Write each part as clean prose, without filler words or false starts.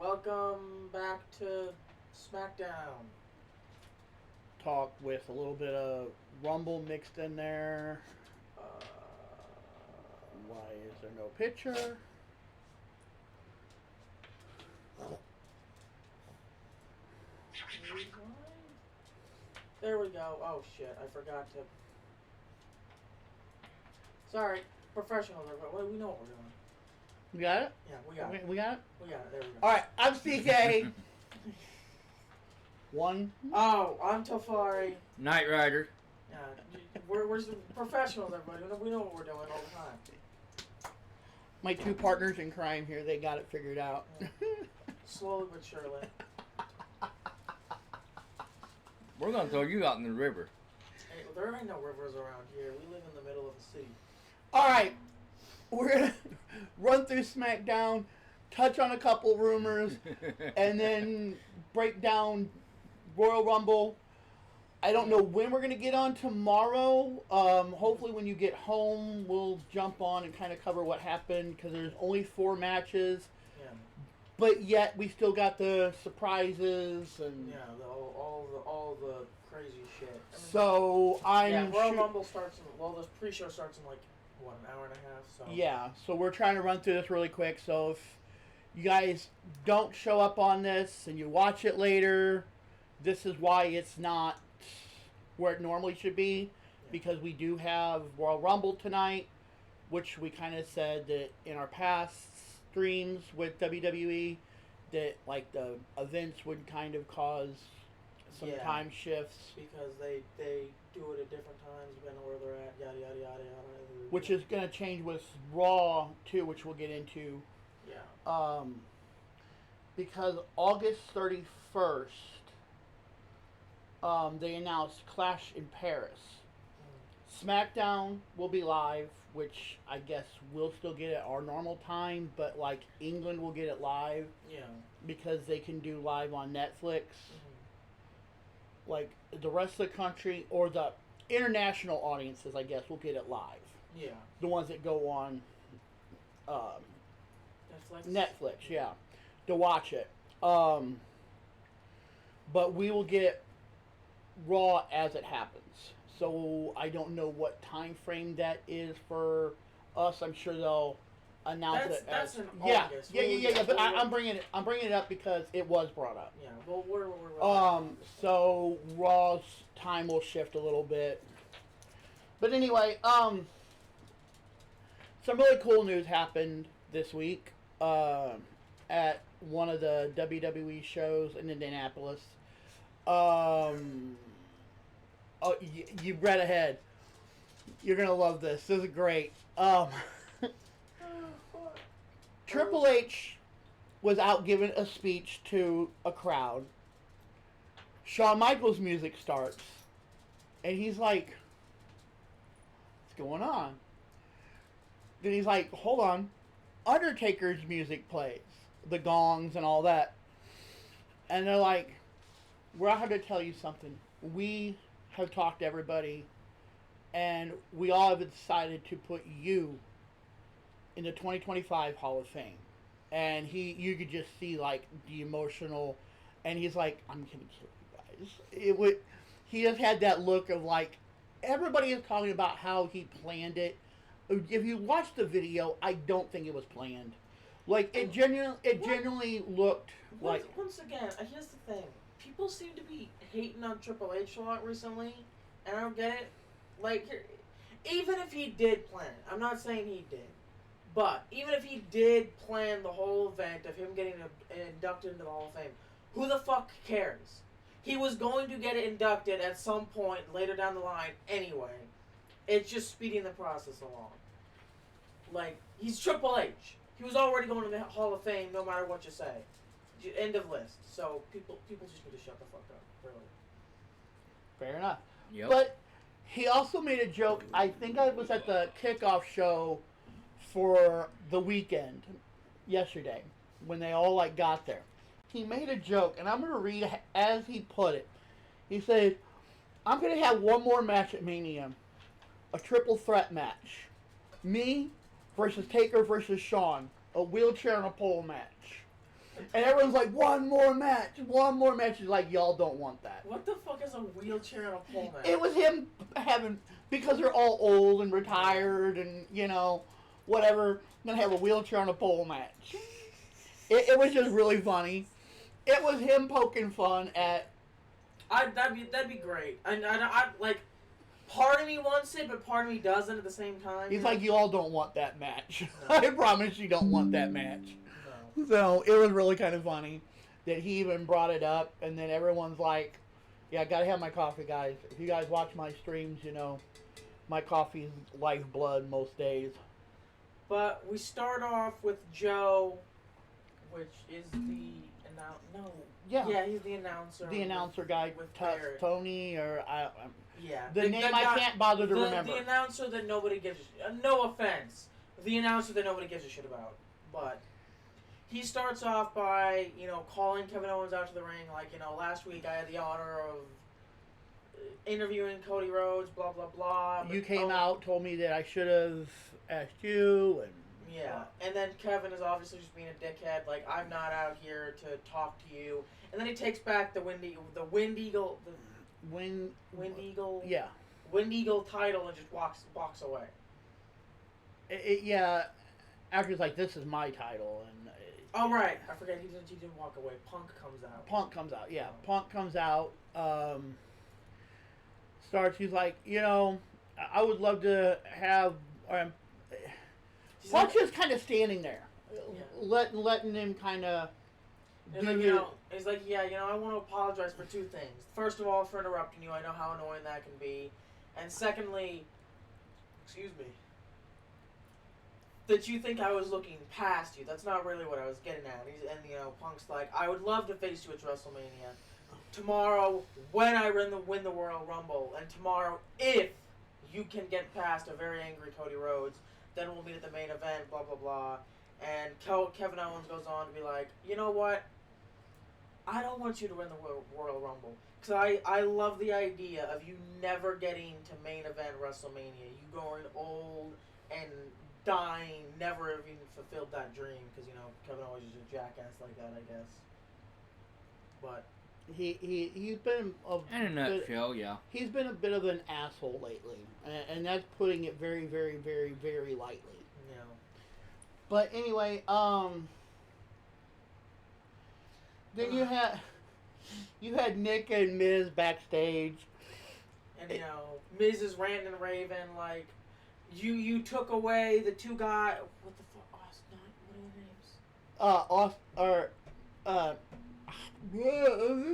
Welcome back to Smackdown. Talk with a little bit of Rumble mixed in there. Uh, Why is there no picture? there we go. Oh shit, I forgot to. Sorry, professionals. We know what we're doing. You got it? Yeah, we got it. We got it? We got it. There we go. Alright, I'm CK. One. Oh, I'm Tafari. Knight Rider. Yeah, we're some professionals, everybody. We know what we're doing all the time. My two partners in crime here, they got it figured out. Yeah. Slowly but surely. We're gonna throw you out in the river. Hey, there ain't no rivers around here. We live in the middle of the city. Alright, we're going to run through SmackDown, touch on a couple rumors, and then break down Royal Rumble. I don't know when we're going to get on tomorrow. Hopefully when you get home, we'll jump on and kind of cover what happened, because there's only 4 matches. Yeah. But yet we still got the surprises and Yeah, all the crazy shit. I mean, so I'm Royal Rumble starts in, the pre-show starts in like what, an hour and a half. So yeah, so we're trying to run through this really quick. So if you guys don't show up on this and you watch it later, this is why it's not where it normally should be, because we do have Royal Rumble tonight, which we kind of said that in our past streams with WWE, that like the events would kind of cause some time shifts, because they do it at different times depending on where they're at, yada yada yada yada. which is going to change with Raw too, which we'll get into. Yeah. Because August 31st, they announced Clash in Paris. SmackDown will be live, which I guess we'll still get at our normal time, but like England will get it live. Yeah. Because they can do live on Netflix. Like the rest of the country, or the international audiences, I guess, will get it live. Yeah. The ones that go on Netflix, yeah, to watch it. But we will get Raw as it happens. So I don't know what time frame that is for us. I'm sure they'll announce it. That's in August. Yeah. But I'm bringing it up because it was brought up. Yeah. Well, we're so Raw's time will shift a little bit. But anyway, some really cool news happened this week at one of the WWE shows in Indianapolis. Oh, you read ahead. You're gonna love this. This is great. Triple H was out giving a speech to a crowd. Shawn Michaels' music starts, and he's like, "What's going on?" Then he's like, "Hold on." Undertaker's music plays, the gongs and all that, and they're like, "We're out here to tell you something. We have talked to everybody, and we all have decided to put you in the 2025 Hall of Fame." And you could just see like the emotional, and he's like, "I'm gonna kill you guys." He just had that look of like, everybody is talking about how he planned it. If you watch the video, I don't think it was planned. Like it genuinely looked like. Once again, here's the thing. People seem to be hating on Triple H a lot recently, and I don't get it. Like, even if he did plan it, I'm not saying he did, but even if he did plan the whole event of him getting inducted into the Hall of Fame, who the fuck cares? He was going to get inducted at some point later down the line anyway. It's just speeding the process along. Like, he's Triple H. He was already going to the Hall of Fame no matter what you say. End of list. So people just need to shut the fuck up. Really. Fair enough. Yep. But he also made a joke. I think I was at the kickoff show for the weekend yesterday when they all like got there. He made a joke, and I'm going to read as he put it. He said, "I'm going to have one more match at Mania, a triple threat match. Me versus Taker versus Shawn, a wheelchair and a pole match." And everyone's like, one more match. He's like, y'all don't want that. What the fuck is a wheelchair and a pole match? It was him having, because they're all old and retired and, whatever, gonna have a wheelchair and a pole match. It was just really funny. It was him poking fun at... That'd be great. I like, part of me wants it, but part of me doesn't at the same time. He's like, you all don't want that match. No. I promise you don't want that match. No. So it was really kind of funny that he even brought it up, and then everyone's like, yeah, I gotta have my coffee, guys. If you guys watch my streams, my coffee's lifeblood most days. But we start off with Joe, which is Yeah, he's the announcer. The announcer guy with Tony, or yeah, the name I can't bother to remember. The announcer that nobody gives no offense, the announcer that nobody gives a shit about. But he starts off by calling Kevin Owens out to the ring, like last week I had the honor of interviewing Cody Rhodes, blah blah blah. You came out, told me that I should have asked you, and yeah, and then Kevin is obviously just being a dickhead. Like, I'm not out here to talk to you. And then he takes back the Wind Eagle yeah, Wind Eagle title and just walks away. Yeah, after he's like, this is my title, and oh right, I forget he didn't walk away. Punk comes out. Yeah, Punk comes out. Starts. He's like, I would love to have. Punk's just kind of standing there, letting him kind of. He's like, he's like, I want to apologize for two things. First of all, for interrupting you. I know how annoying that can be, and secondly, excuse me, that you think I was looking past you. That's not really what I was getting at. Punk's like, I would love to face you at WrestleMania tomorrow when I win the Royal Rumble, and tomorrow if you can get past a very angry Cody Rhodes. Then we'll meet at the main event, blah, blah, blah. And Kevin Owens goes on to be like, you know what? I don't want you to win the Royal Rumble. Because I love the idea of you never getting to main event WrestleMania. You going old and dying, never having fulfilled that dream. Because, Kevin Owens is a jackass like that, I guess. But... He's been in a nutshell, yeah. He's been a bit of an asshole lately, and that's putting it very, very, very, very lightly. Yeah. But anyway, then you had Nick and Miz backstage, and Miz is ranting and raving like, you took away the two guys. What the fuck? What are their names?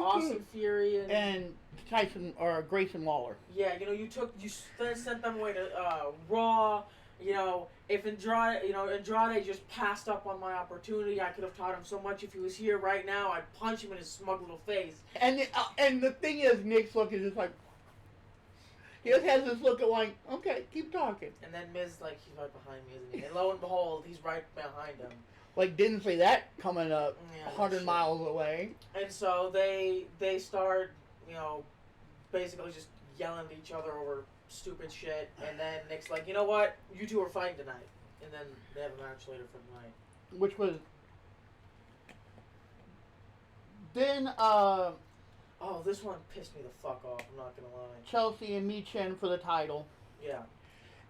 Austin Fury and Tyson or Grayson Waller. Yeah, you sent them away to Raw. If Andrade just passed up on my opportunity, I could have taught him so much. If he was here right now, I'd punch him in his smug little face. And the thing is, Nick's look is just like, he just has this look of like, okay, keep talking. And then Miz, like, he's right behind me, isn't he? And lo and behold, he's right behind him. Like, didn't see that coming up 100 miles away. And so they start, basically just yelling at each other over stupid shit. And then Nick's like, you know what? You two are fighting tonight. And then they have a match later for the night. Which was... Then, oh, this one pissed me the fuck off, I'm not gonna lie. Chelsea and Michin for the title. Yeah.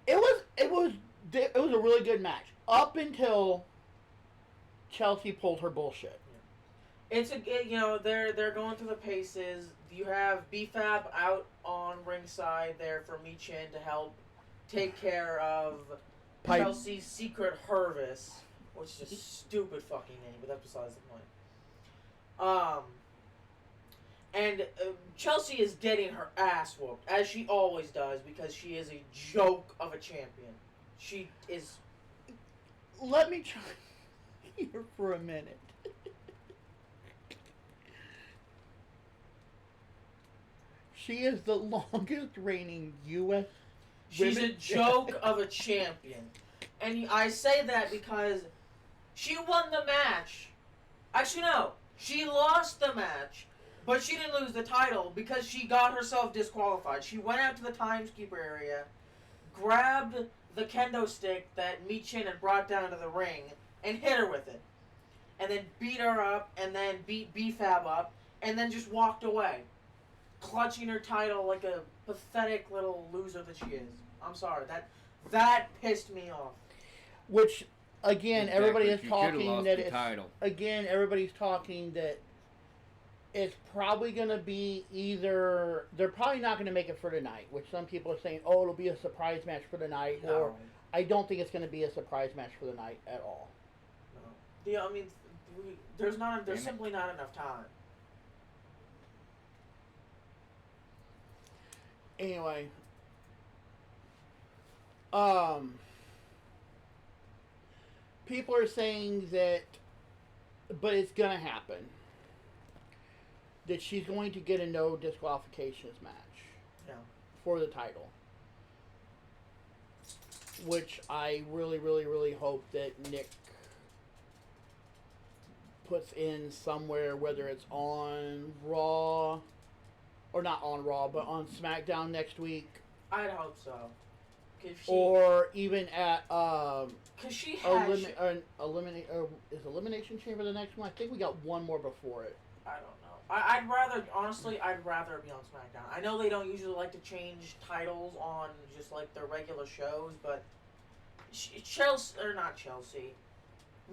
It was a really good match. Up until... Chelsea pulled her bullshit. Yeah. They're going through the paces. You have B-Fab out on ringside there for Michin to help take care of Chelsea's secret Hervis, which is a stupid fucking name, but that's besides the point. And Chelsea is getting her ass whooped, as she always does, because she is a joke of a champion. She is... Let me try... here for a minute. She is the longest reigning U.S. She's a joke of a champion. And I say that because she won the match. Actually, no. She lost the match, but she didn't lose the title because she got herself disqualified. She went out to the timekeeper area, grabbed the kendo stick that Michin had brought down to the ring, and hit her with it. and then beat her up, and then beat B-Fab up, and then just walked away, clutching her title like a pathetic little loser that she is. I'm sorry, that pissed me off. Which, again, everybody is You should've talking lost that the it's... title. Again, everybody's talking that it's probably going to be either... They're probably not going to make it for tonight, which some people are saying, oh, it'll be a surprise match for the night, No. or I don't think it's going to be a surprise match for the night at all. No. Yeah, I mean, there's simply not enough time. Anyway, people are saying that, but it's gonna happen, that she's going to get a no disqualifications match for the title, which I really, really, really hope that Nick puts in somewhere, whether it's on Raw, or not on Raw, but on Smackdown next week. I'd hope so. Or even at because she has is Elimination Chamber the next one? I think we got one more before it. I don't know. I'd rather be on SmackDown. I know they don't usually like to change titles on just like their regular shows, but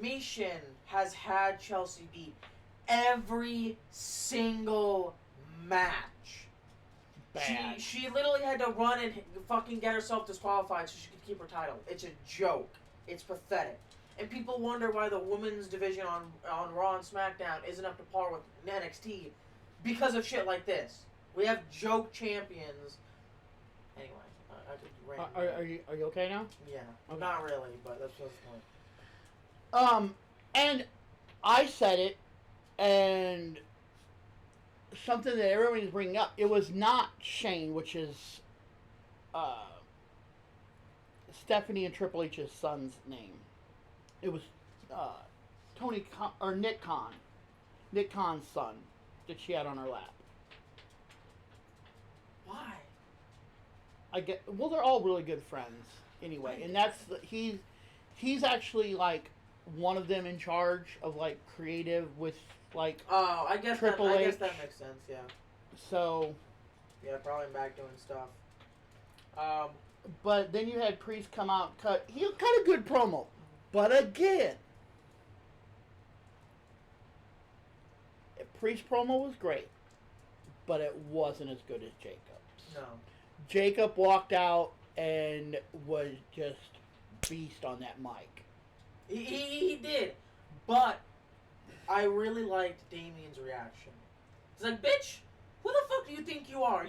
Mishin has had Chelsea beat every single match. Bad. She literally had to run and fucking get herself disqualified so she could keep her title. It's a joke. It's pathetic. And people wonder why the women's division on Raw and SmackDown isn't up to par with NXT because of shit like this. We have joke champions. Anyway, I could Are you okay now? Yeah. Okay. Not really, but that's just the point. And I said it, and something that everybody's bringing up, it was not Shane, which is Stephanie and Triple H's son's name. It was Nick Khan's son that she had on her lap. Why? Well, they're all really good friends anyway, and he's actually like one of them in charge of like creative with like I guess Triple H. I guess that makes sense. Yeah. So. Yeah, probably back doing stuff. But then you had Priest come out and cut a good promo, but again, Priest promo was great, but it wasn't as good as Jacob's. No. Jacob walked out and was just beast on that mic. He did, but I really liked Damien's reaction. He's like, "Bitch, who the fuck do you think you are?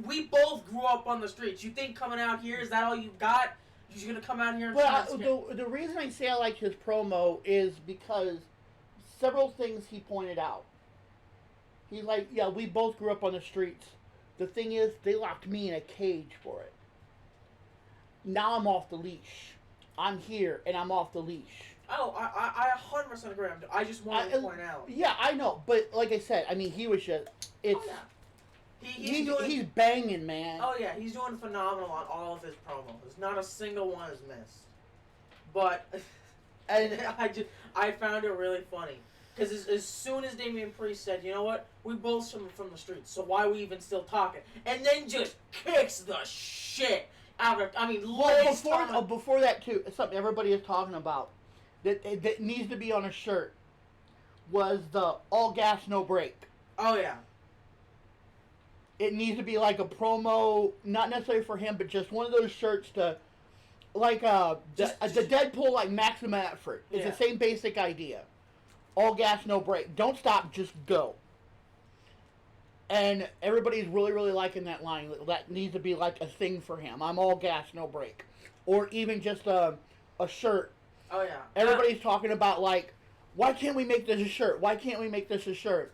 We both grew up on the streets. You think coming out here is that all you got? You're just gonna come out here and..." But the reason I say I like his promo is because several things he pointed out. He's like, yeah, we both grew up on the streets. The thing is, they locked me in a cage for it. Now I'm off the leash. I'm here, and I'm off the leash. Oh, I 100% agree. I just wanted to point out. Yeah, I know. But like I said, I mean, he was just... It's, oh, yeah. He's banging, man. Oh, yeah. He's doing phenomenal on all of his promos. Not a single one is missed. But and I found it really funny. Because as soon as Damian Priest said, you know what, we both from the streets, so why are we even still talking? And then just kicks the shit out of, before that, too, something everybody is talking about that needs to be on a shirt was the all gas, no break. Oh, yeah. It needs to be like a promo, not necessarily for him, but just one of those shirts to, like the Deadpool, like maximum effort. It's the same basic idea. All gas, no break. Don't stop, just go. And everybody's really, really liking that line. That needs to be like a thing for him. I'm all gas, no break. Or even just a shirt. Oh, yeah. Everybody's talking about, like, why can't we make this a shirt? Why can't we make this a shirt?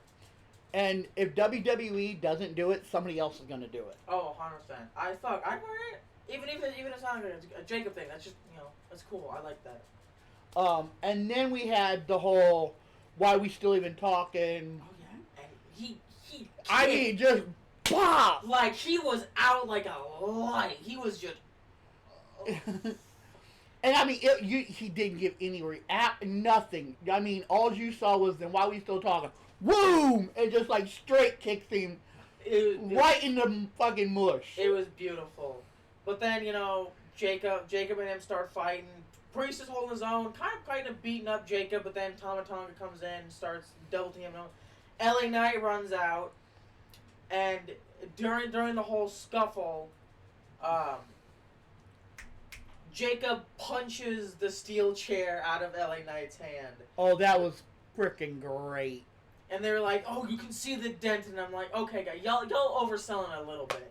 And if WWE doesn't do it, somebody else is going to do it. Oh, 100%. I'd wear it. Even if it's not a Jacob thing. That's just, that's cool. I like that. And then we had the whole... Why we still even talking? Oh yeah, and he I mean, just pop. Like he was out like a light. He was just. And I mean, he didn't give any react, nothing. I mean, all you saw was then while we still talking, boom, and just like straight kicks him right in the fucking mush. It was beautiful. But then, Jacob and him start fighting. Priest is holding his own, kind of beating up Jacob, but then Tama Tonga comes in and starts double teaming him. LA Knight runs out, and during the whole scuffle, Jacob punches the steel chair out of LA Knight's hand. Oh, that was freaking great. And they were like, "Oh, you can see the dent," and I'm like, "Okay, guys, y'all overselling it a little bit."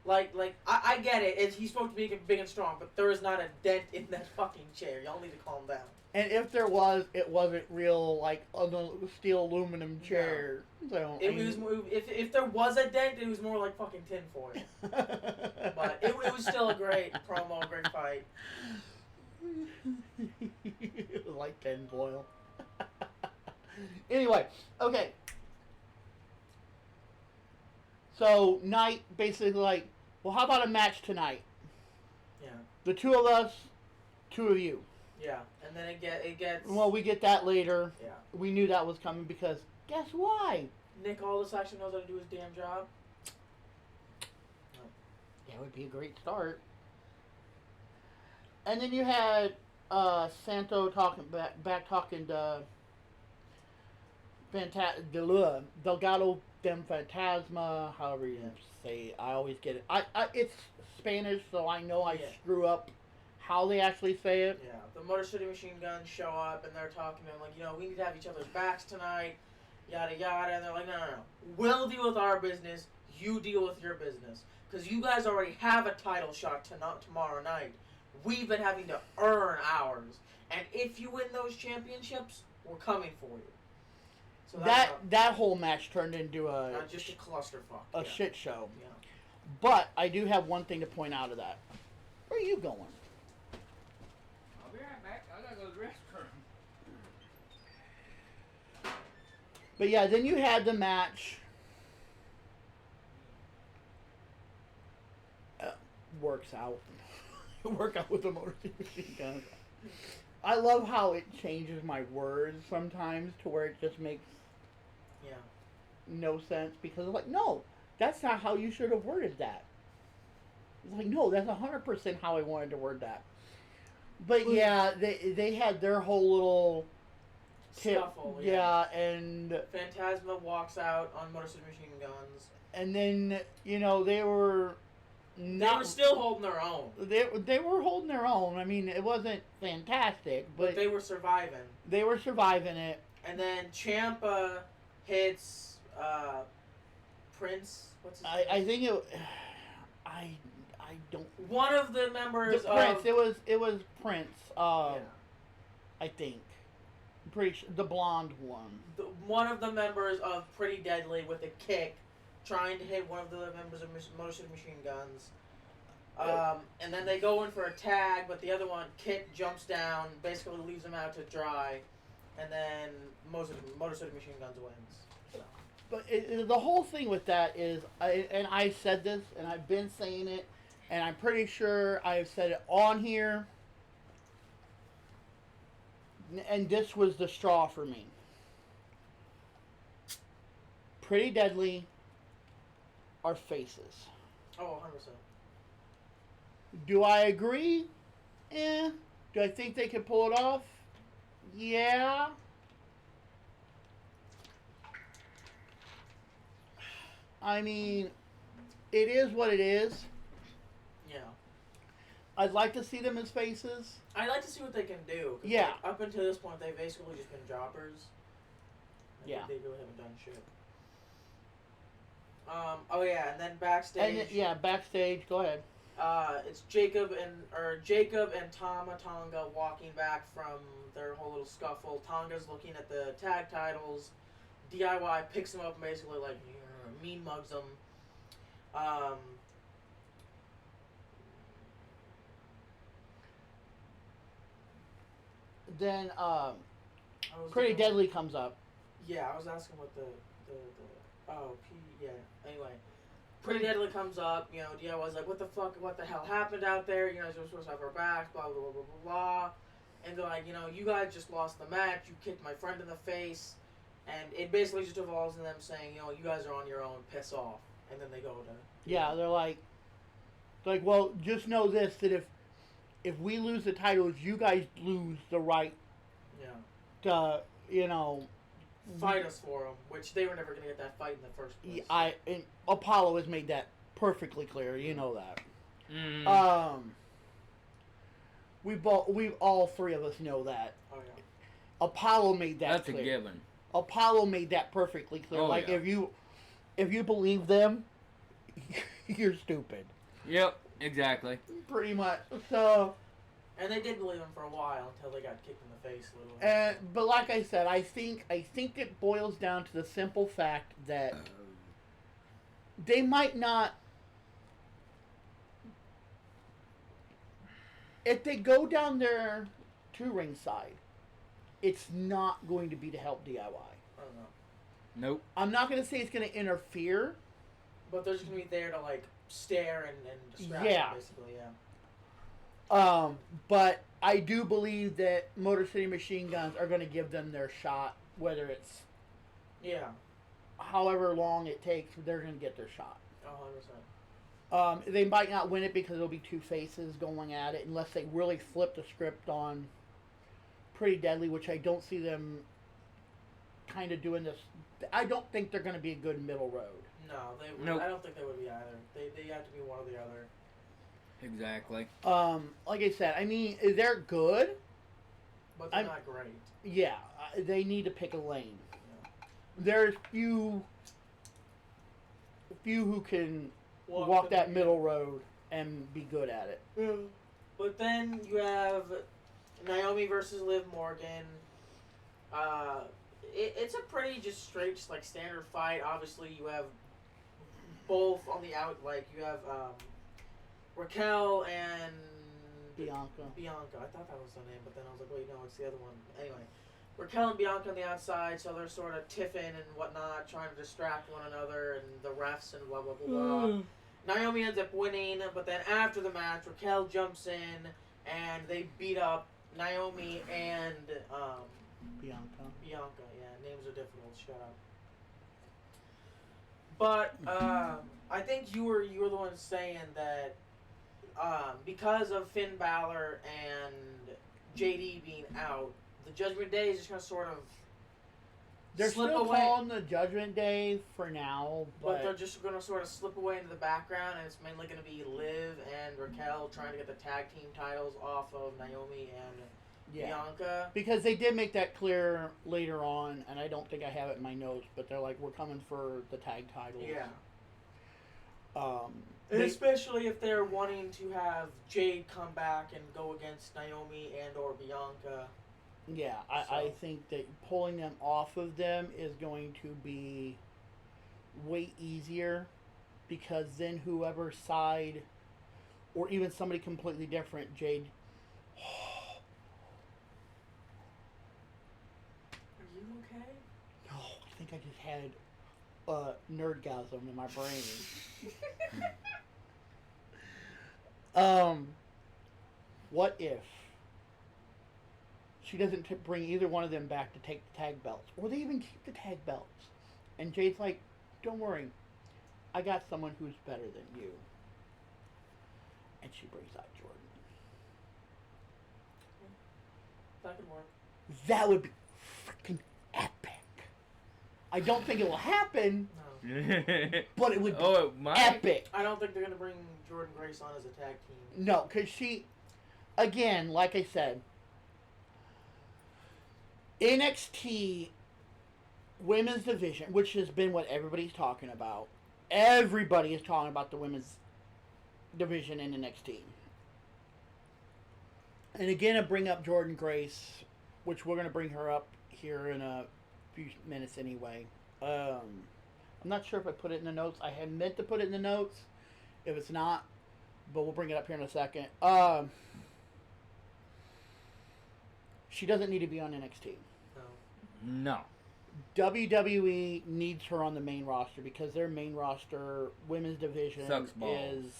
Like I get it. He's supposed to be big and strong, but there is not a dent in that fucking chair. Y'all need to calm down. And if there was, it wasn't real like a steel aluminum chair. No. So if there was a dent, it was more like fucking tinfoil. But it was still a great promo, great fight. It was like tinfoil. Anyway, okay. So Knight basically like, well, how about a match tonight? Yeah. The two of us, two of you. Yeah, and then it gets. Well, we get that later. Yeah. We knew that was coming because guess why? Nick Aldis actually knows how to do his damn job. That would be a great start. And then you had Santo talking to Delgado Dem Fantasma, however you say. I always get it. It's Spanish, so I know I screw up how they actually say it. Yeah, the Motor City Machine Guns show up and they're talking to him like, we need to have each other's backs tonight, yada yada. And they're like, no. We'll deal with our business. You deal with your business. Because you guys already have a title shot tomorrow night. We've been having to earn ours. And if you win those championships, we're coming for you. So that whole match turned into not just a clusterfuck. A shit show. Yeah. But I do have one thing to point out of that. Where are you going? I'll be right back. I gotta go to the restroom. But yeah, then you had the match. Works out. Work out with the Motor City Machine Guns. I love how it changes my words sometimes to where it just makes no sense because it's like, no, that's not how you should have worded that. It's like, no, that's 100% how I wanted to word that. But yeah, they had their whole little scuffle. Yeah, and Phantasma walks out on Motor City Machine Guns. And then, they were they were still holding their own. They were holding their own. I mean, it wasn't fantastic, but they were surviving. They were surviving it. And then Ciampa hits Prince. What's his name? I think it. I don't. One of the members the Prince. It was Prince. Yeah. I think. I'm pretty sure the blonde one. One of the members of Pretty Deadly with a kick, trying to hit one of the members of Motor City Machine Guns. And then they go in for a tag, but the other one, Kit, jumps down, basically leaves him out to dry, and then Motor City Machine Guns wins. So. But the whole thing with that is, and I said this, and I've been saying it, and I'm pretty sure I've said it on here, and this was the straw for me. Pretty Deadly are faces. Oh, 100%. Do I agree? Do I think they can pull it off? Yeah. I mean, it is what it is. Yeah. I'd like to see them as faces. I'd like to see what they can do. Yeah. Up until this point, they've basically just been jobbers. They really haven't done shit. And then backstage. Backstage. Go ahead. It's Jacob and Tama Tonga walking back from their whole little scuffle. Tonga's looking at the tag titles. DIY picks him up and basically mean mugs him. Then Pretty Deadly comes up. Yeah, I was asking what anyway, Pretty Deadly comes up, you know, DIY's like, what the hell happened out there? You guys were supposed to have our backs, blah, blah, blah, blah, blah, blah. And they're like, you know, you guys just lost the match, you kicked my friend in the face. And it basically just evolves in them saying, you know, you guys are on your own, piss off. And then they go to... Yeah, they're like, well, just know this, that if we lose the titles, you guys lose the right to, you know... Fight us for them, which they were never going to get that fight in the first place. And Apollo has made that perfectly clear, you know that. We've all three of us know that. Oh, yeah. Apollo made that That's clear. a given. Apollo made that perfectly clear. Oh, like, yeah. if you believe them, you're stupid. Yep, exactly. Pretty much. So... And they did believe him for a while until they got kicked in the face a little. But like I said, I think it boils down to the simple fact that they might not. If they go down there to ringside, it's not going to be to help DIY. I don't know. Nope. I'm not going to say it's going to interfere. But they're just going to be there to, like, stare and distract Yeah. them, basically, yeah. But I do believe that Motor City Machine Guns are going to give them their shot, whether it's however long it takes, they're going to get their shot. 100%. They might not win it because there'll be two faces going at it unless they really flip the script on Pretty Deadly, which I don't see them kind of doing this. I don't think they're going to be a good middle road. No, Nope. I don't think they would be either. They have to be one or the other. Exactly. Like I said, I mean, they're good. But they're not great. Yeah, they need to pick a lane. Yeah. There's few who can walk that middle road and be good at it. Yeah. But then you have Naomi versus Liv Morgan. It's a pretty just straight, just like standard fight. Obviously, you have both on the out. Like you have Raquel and Bianca. I thought that was the name, but then I was like, wait, no, it's the other one. Anyway, Raquel and Bianca on the outside, so they're sort of tiffing and whatnot, trying to distract one another and the refs and blah blah blah blah. Naomi ends up winning, but then after the match, Raquel jumps in and they beat up Naomi and Bianca. Yeah, names are difficult. Shut up. But I think you were the one saying that because of Finn Balor and JD being out, the Judgment Day is just gonna sort of They're slip still away. calling the Judgment Day for now, But they're but just going to sort of slip away into the background, and it's mainly going to be Liv and Raquel trying to get the tag team titles off of Naomi and yeah. Bianca. Because they did make that clear later on, and I don't think I have it in my notes, but they're like, we're coming for the tag titles. Yeah. They- Especially if they're wanting to have Jade come back and go against Naomi and or Bianca. yeah, I So- think that pulling them off of them is going to be way easier, because then whoever side, or even somebody completely different, Jade. Are you okay? No, I think I just had a nerdgasm in my brain. What if she doesn't bring either one of them back to take the tag belts, or they even keep the tag belts, and Jade's like, "Don't worry, I got someone who's better than you," and she brings out Jordan. That could work. That would be freaking epic. I don't think it will happen, No. but it would be Oh, it might. epic. I don't think they're going to bring Jordan Grace on as a tag team. No, because she, again, like I said, NXT women's division, which has been what everybody's talking about. Everybody is talking about the women's division in NXT. And again, I bring up Jordan Grace, which we're going to bring her up here in a few minutes anyway. I'm not sure if I put it in the notes. I had meant to put it in the notes. If it's not, but we'll bring it up here in a second. She doesn't need to be on NXT. No. No. WWE needs her on the main roster because their main roster women's division Sucks balls. is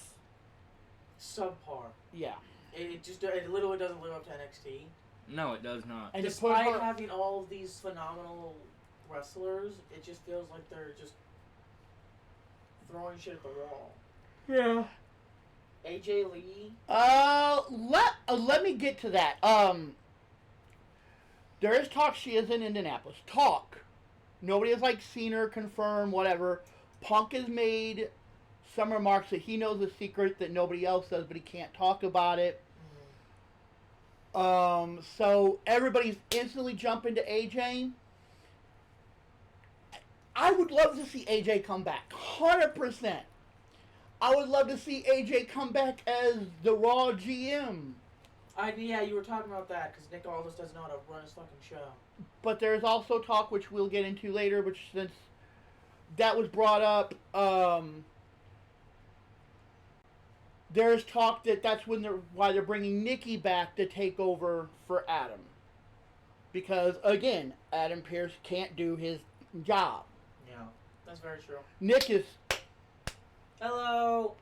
Subpar. yeah. It literally doesn't live up to NXT. No, it does not. And Despite to put her, having all of these phenomenal wrestlers, it just feels like they're just throwing shit at the wall. yeah. AJ Lee. Let me get to that. There is talk she is in Indianapolis. Talk. Nobody has seen her, confirmed, whatever. Punk has made some remarks that he knows a secret that nobody else does, but he can't talk about it. So everybody's instantly jumping to AJ. I would love to see AJ come back. 100%. I would love to see AJ come back as the Raw GM. Yeah, you were talking about that because Nick Aldis doesn't know how to run his fucking show. But there's also talk, which we'll get into later, which since that was brought up, there's talk that that's why they're bringing Nikki back to take over for Adam. Because, again, Adam Pearce can't do his job. Yeah, that's very true. Nick is... Hello,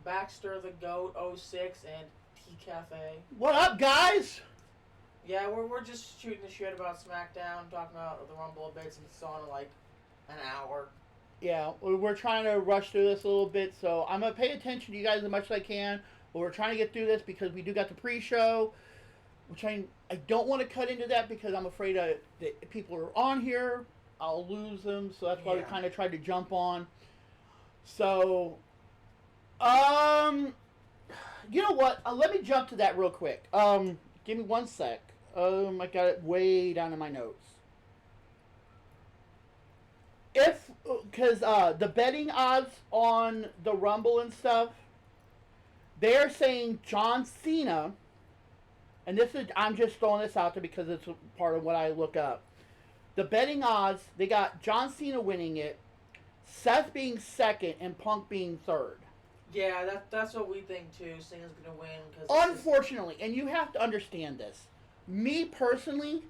Baxter the Goat 06 and T-Cafe. What up, guys? Yeah, we're just shooting the shit about Smackdown, talking about the Rumble a bit since it's on in an hour. Yeah, we're trying to rush through this a little bit, so I'm going to pay attention to you guys as much as I can. But we're trying to get through this because we do got the pre-show, which I don't want to cut into that because I'm afraid that if people are on here, I'll lose them, so that's why we kind of tried to jump on. So, you know what? Let me jump to that real quick. Give me one sec. I got it way down in my notes. Because the betting odds on the Rumble and stuff, they're saying John Cena, and I'm just throwing this out there because it's part of what I look up. The betting odds, they got John Cena winning it, Seth being second, and Punk being third. Yeah, that's what we think too. Cena's gonna win because unfortunately, and you have to understand this. Me personally,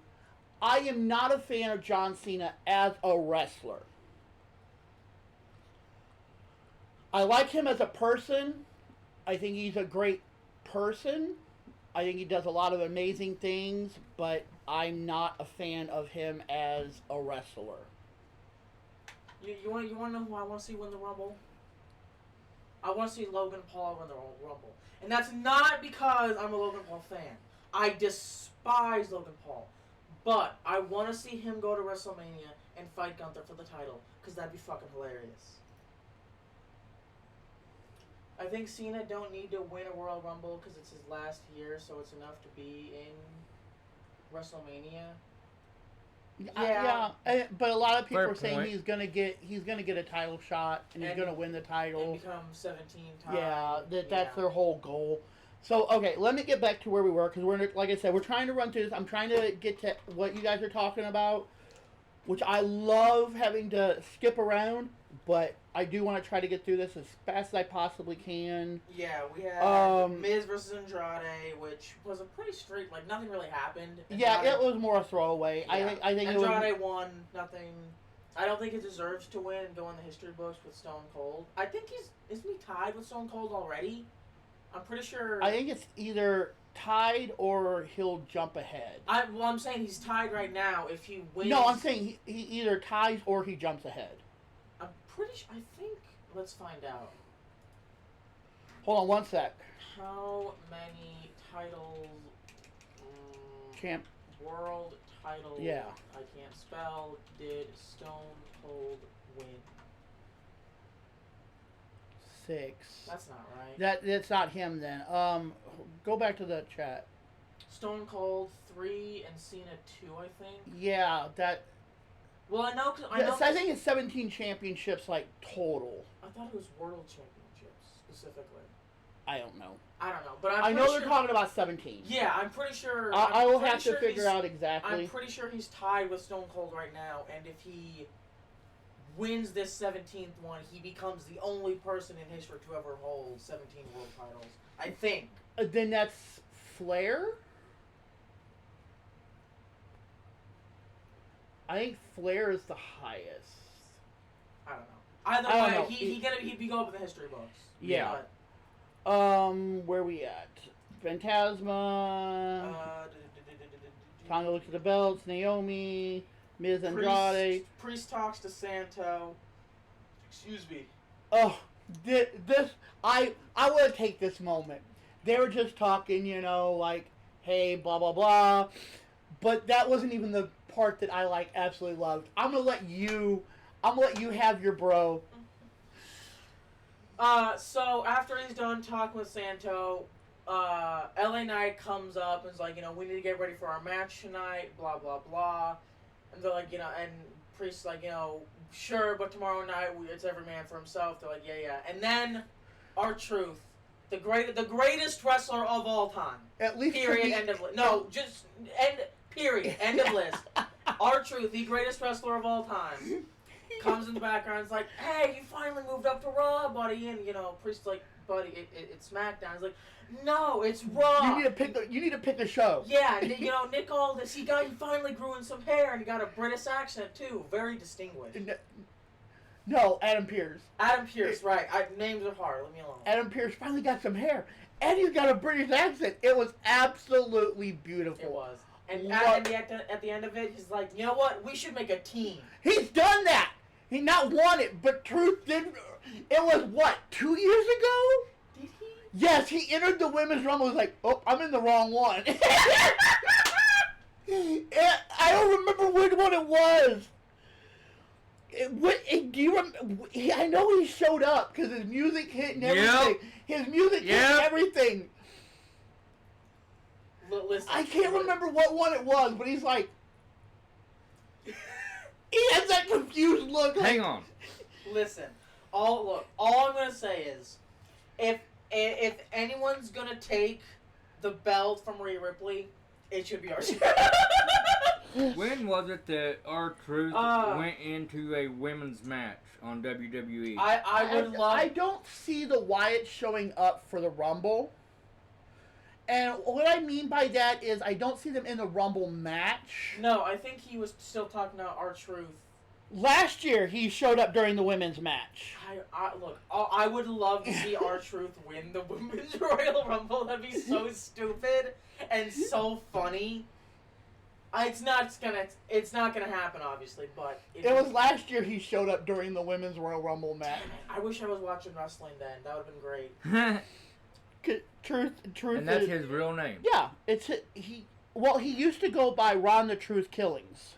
I am not a fan of John Cena as a wrestler. I like him as a person. I think he's a great person. I think he does a lot of amazing things, but I'm not a fan of him as a wrestler. You want to know who I want to see win the Rumble? I want to see Logan Paul win the Rumble. And that's not because I'm a Logan Paul fan. I despise Logan Paul. But I want to see him go to WrestleMania and fight Gunther for the title, because that'd be fucking hilarious. I think Cena don't need to win a Royal Rumble because it's his last year, so it's enough to be in WrestleMania. Yeah, but a lot of people Fair are saying point. he's gonna get a title shot and he's gonna win the title and become 17 times. Yeah, that's their whole goal. So okay, let me get back to where we were because like I said, we're trying to run through this. I'm trying to get to what you guys are talking about, which I love having to skip around, but I do want to try to get through this as fast as I possibly can. Yeah, we had Miz versus Andrade, which was a pretty straight. Nothing really happened. Yeah, it was more a throwaway. Yeah. I think Andrade won. Nothing. I don't think he deserves to win and go in the history books with Stone Cold. I think isn't he tied with Stone Cold already? I'm pretty sure. I think it's either tied or he'll jump ahead. I'm saying he's tied right now. If he wins. No, I'm saying he either ties or he jumps ahead. I'm pretty sure. I think. Let's find out. Hold on one sec. How many titles? Champ. World title. Yeah. I can't spell. Did Stone Cold win? 6. That's not right. That's not him then. Go back to the chat. Stone Cold 3 and Cena 2, I think. Yeah, that. Well, I know. I think it's 17 championships total. I thought it was World Championships specifically. I don't know. I don't know, but I know they're talking about 17. Yeah, I'm pretty sure. I will have to figure out exactly. I'm pretty sure he's tied with Stone Cold right now, and if he wins this 17th one, he becomes the only person in history to ever hold 17 world titles. I think. Then that's Flair? I think Flair is the highest. I don't know. Either I don't way, know. he'd be going up in the history books. Yeah. But, Where we at? Phantasma. Tonga looks at the belts. Naomi. Miz Andrade. Priest talks to Santo. Excuse me. Oh, this I want to take this moment. They were just talking, you know, like, hey, blah blah blah, but that wasn't even the part that I like absolutely loved. I'm gonna let you have your bro. So after he's done talking with Santo, LA Knight comes up and is like, you know, we need to get ready for our match tonight, blah blah blah, and they're like, you know, and Priest's like, you know, sure, but tomorrow night it's every man for himself. They're like, yeah, and then R-Truth, the greatest wrestler of all time. At least period. End of list. No, just end. Period. End of list. R-Truth, the greatest wrestler of all time, comes in the background. It's like, hey, you finally moved up to Raw, buddy. And you know, Priest's like, buddy, it's Smackdown. He's like, no, it's Raw. You need to pick a show. Yeah, you know, Nick Aldis, he finally grew in some hair and he got a British accent too, very distinguished. No, Adam Pearce. Adam Pearce, right? Names are hard. Leave me alone. Adam Pearce finally got some hair, and he's got a British accent. It was absolutely beautiful. It was. And at the end of it, he's like, you know what? We should make a team. He's done that. He not won it, but Truth did. It was what, 2 years ago? Did he? Yes, he entered the women's rumble. Was like, oh, I'm in the wrong one. I don't remember which one it was. Do you remember? I know he showed up because his music hit and everything. Yep. His music hit and everything. Listen, I can't remember what one it was, but he's like, he has that confused look. Hang on. Listen, all I'm gonna say is, if anyone's gonna take the belt from Rhea Ripley, it should be R-Truth. When was it that R-Truth went into a women's match on WWE? I don't see the Wyatt showing up for the Rumble. And what I mean by that is I don't see them in the Rumble match. No, I think he was still talking about R-Truth. Last year, he showed up during the women's match. Look, I would love to see R-Truth win the Women's Royal Rumble. That'd be so stupid and so funny. It's not gonna happen, obviously, but it was last year he showed up during the Women's Royal Rumble match. I wish I was watching wrestling then. That would have been great. Truth. And that's his real name. Yeah, he used to go by Ron the Truth Killings.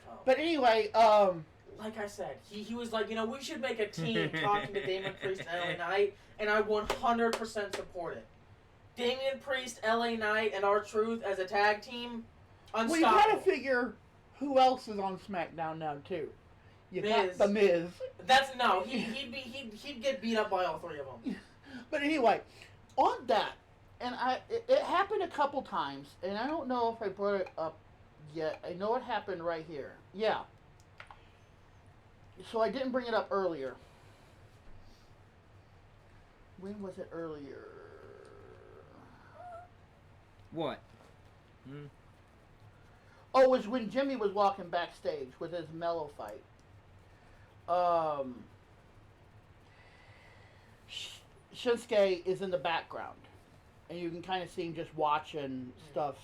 Oh. But anyway, like I said, he was like, you know, we should make a team talking to Damian Priest and LA Knight, and I 100% support it. Damian Priest, LA Knight, and R-Truth as a tag team. Well, you gotta figure who else is on SmackDown now too. You got the Miz. He'd get beat up by all three of them. But anyway, on that, and it happened a couple times, and I don't know if I brought it up yet. I know it happened right here. Yeah. So I didn't bring it up earlier. When was it earlier? What? Oh, it was when Jimmy was walking backstage with his Mellow fight. Shinsuke is in the background, and you can kind of see him just watching stuff.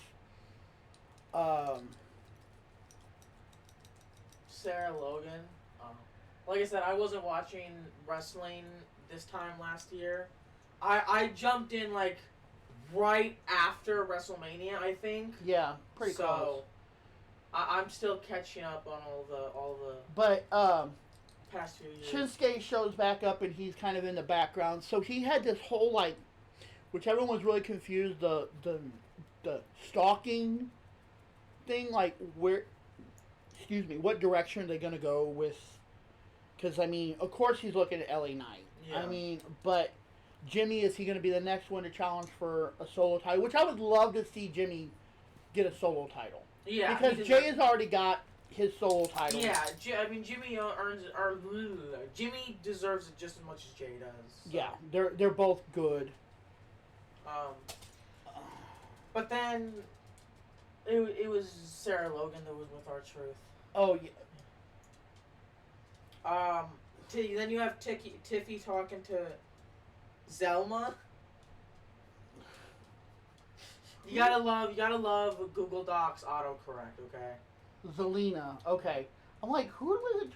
Sarah Logan. Like I said, I wasn't watching wrestling this time last year. I jumped in like right after WrestleMania, I think. Yeah, pretty close. So I'm still catching up on all the. But past few years. Shinsuke shows back up, and he's kind of in the background. So he had this whole like, which everyone was really confused. The stalking thing, like what direction are they gonna go with? Because I mean, of course he's looking at LA Knight. Yeah. I mean, but Jimmy, is he going to be the next one to challenge for a solo title? Which I would love to see Jimmy get a solo title. Yeah, because Jay has already got his solo title. Yeah, I mean Jimmy Jimmy deserves it just as much as Jay does. So. Yeah, they're both good. But then it was Sarah Logan that was with R-Truth. Oh yeah. Then you have Tiffy talking to Zelma. You gotta love Google Docs autocorrect, okay? Zelina. Okay. I'm like, who was it?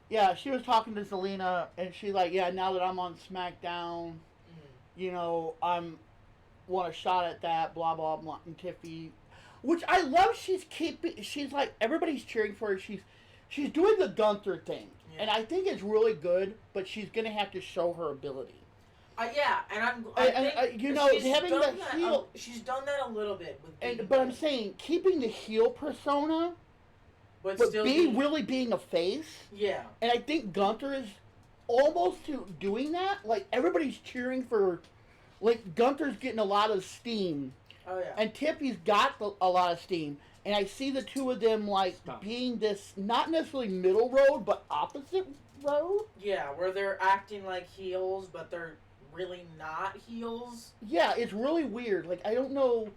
Yeah, she was talking to Zelina, and she's like, yeah, now that I'm on Smackdown, you know, I'm want a shot at that, blah, blah, blah, and Tiffy. Which I love, she's like, everybody's cheering for her. She's doing the Gunther thing. Yeah. And I think it's really good, but she's going to have to show her ability. Yeah, and I think you know, having the heel. She's done that a little bit with. But I'm saying keeping the heel persona, but still really being a face. Yeah. And I think Gunther is almost doing that. Like everybody's cheering for, like Gunther's getting a lot of steam. Oh yeah. And Tiffy's got a lot of steam, and I see the two of them like being this not necessarily middle road, but opposite road. Yeah, where they're acting like heels, but they're really not heels. Yeah, it's really weird. Like I don't know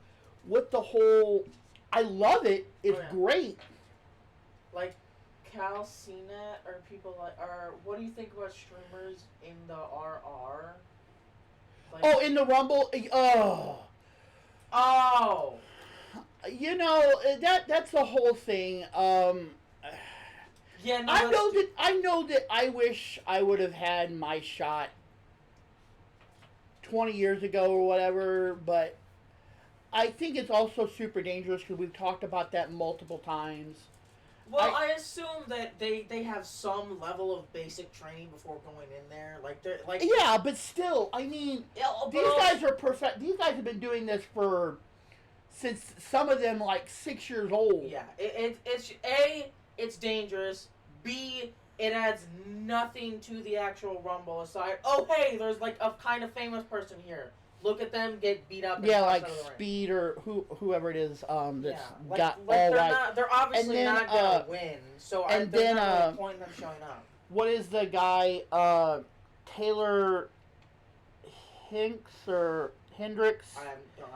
what the whole. I love it. It's great. Like CalCNet or people like what do you think about streamers in the RR? Like, in the Rumble. Oh. You know that's the whole thing. Yeah, no, I know that I wish I would have had my shot 20 years ago or whatever, but I think it's also super dangerous because we've talked about that multiple times. Well, I assume that they have some level of basic training before going in there. Like they're like yeah, but still, I mean, these guys are perfect. These guys have been doing this since some of them like 6 years old. Yeah, it's dangerous. B, it adds nothing to the actual Rumble aside. Oh, hey, there's like a kind of famous person here. Look at them get beat up. Yeah, like Speed or whoever it is. That's got like all they're right. Not, they're obviously then, not gonna win. So there's not really point in them showing up. What is the guy? Taylor Hinks or Hendricks? I